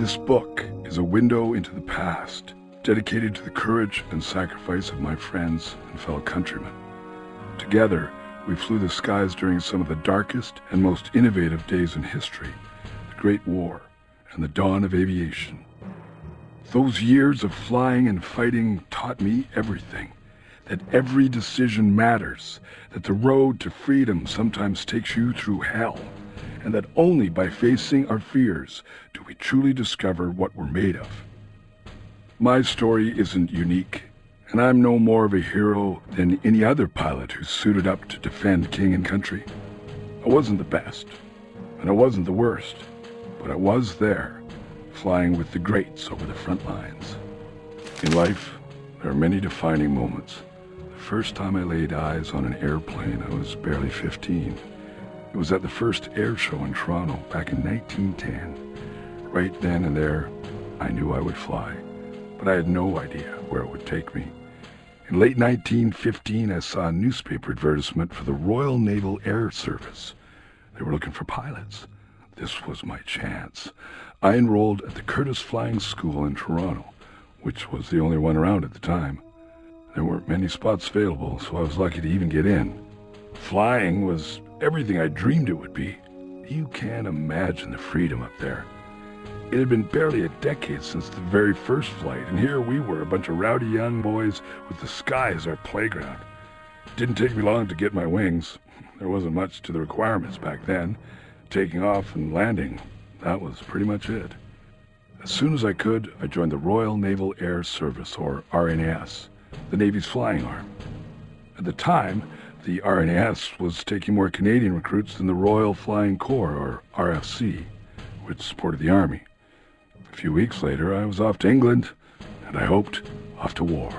This book is a window into the past, dedicated to the courage and sacrifice of my friends and fellow countrymen. Together, we flew the skies during some of the darkest and most innovative days in history, the Great War and the dawn of aviation. Those years of flying and fighting taught me everything, that every decision matters, that the road to freedom sometimes takes you through hell, and that only by facing our fears do we truly discover what we're made of. My story isn't unique, and I'm no more of a hero than any other pilot who suited up to defend king and country. I wasn't the best, and I wasn't the worst, but I was there, flying with the greats over the front lines. In life, there are many defining moments. The first time I laid eyes on an airplane, I was barely 15. It was at the first air show in Toronto back in 1910. Right then and there, I knew I would fly, but I had no idea where it would take me. In late 1915, I saw a newspaper advertisement for the Royal Naval Air Service. They were looking for pilots. This was my chance. I enrolled at the Curtis Flying School in Toronto, which was the only one around at the time. There weren't many spots available, so I was lucky to even get in. Flying was everything I dreamed it would be. You can't imagine the freedom up there. It had been barely a decade since the very first flight, and here we were, a bunch of rowdy young boys with the sky as our playground. It didn't take me long to get my wings. There wasn't much to the requirements back then. Taking off and landing, that was pretty much it. As soon as I could, I joined the Royal Naval Air Service, or RNAS, the Navy's flying arm. At the time, the RNAS was taking more Canadian recruits than the Royal Flying Corps, or RFC, which supported the Army. A few weeks later, I was off to England, and I hoped, off to war.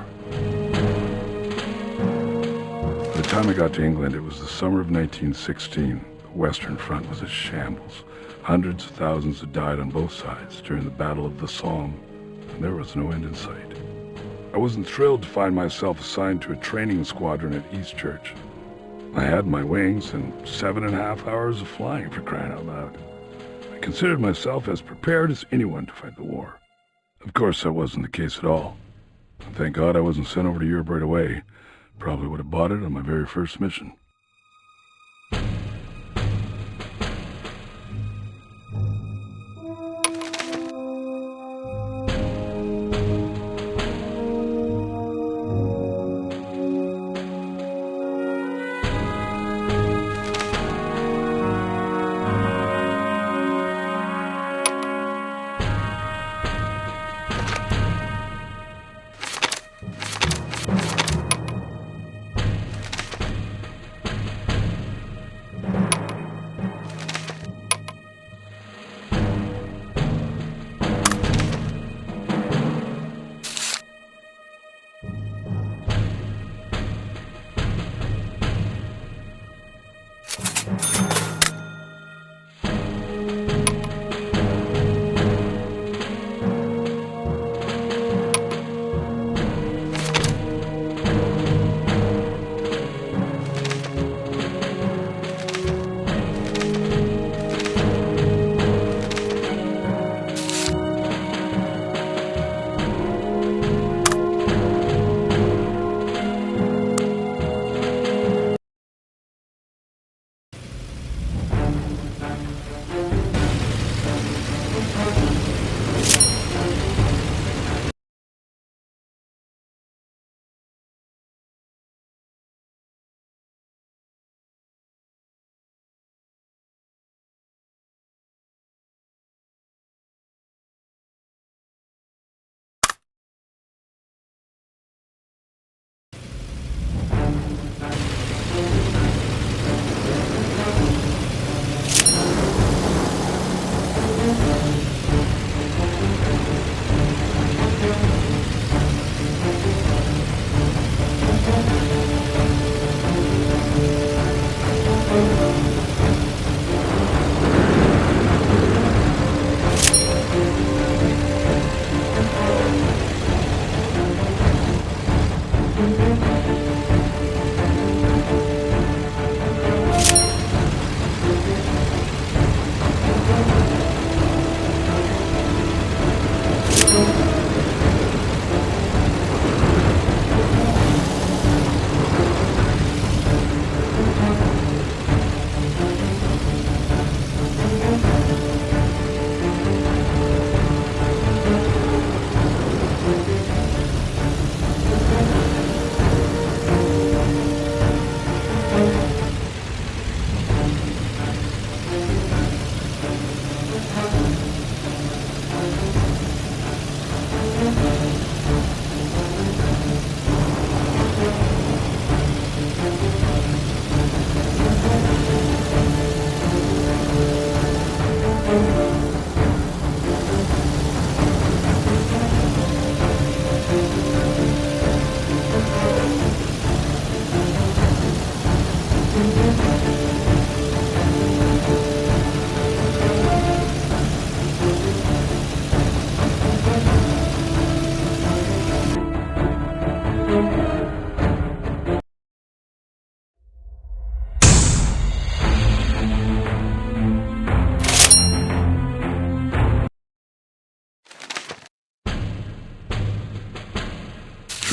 By the time I got to England, it was the summer of 1916. The Western Front was a shambles. Hundreds of thousands had died on both sides during the Battle of the Somme, and there was no end in sight. I wasn't thrilled to find myself assigned to a training squadron at Eastchurch. I had my wings and 7.5 hours of flying, for crying out loud. I considered myself as prepared as anyone to fight the war. Of course, that wasn't the case at all. And thank God I wasn't sent over to Europe right away. Probably would have bought it on my very first mission.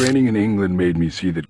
Training in England made me see that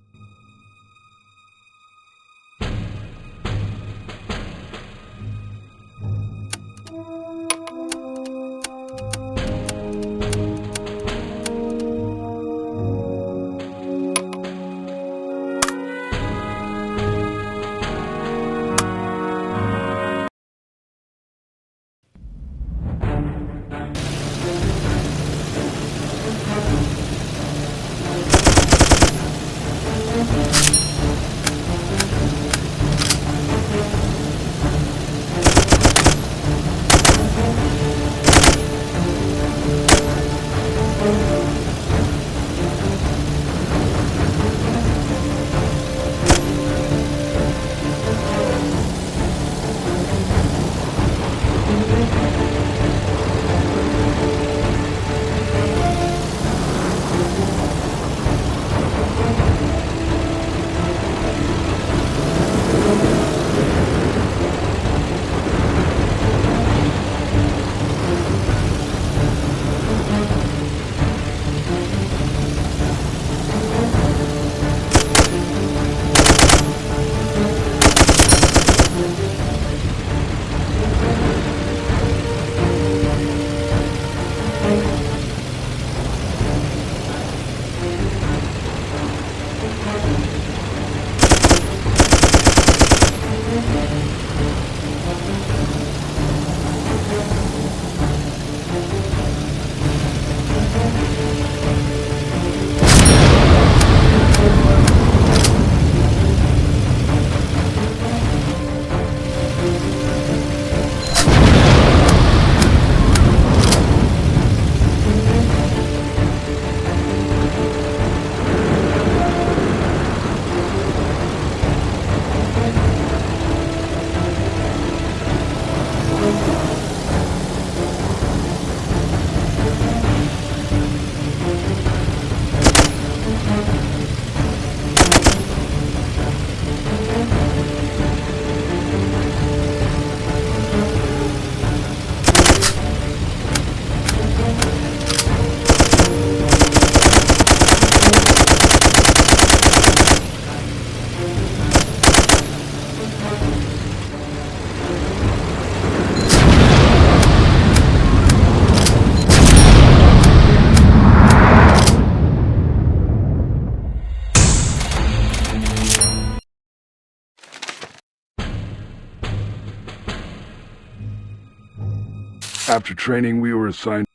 after training we were assigned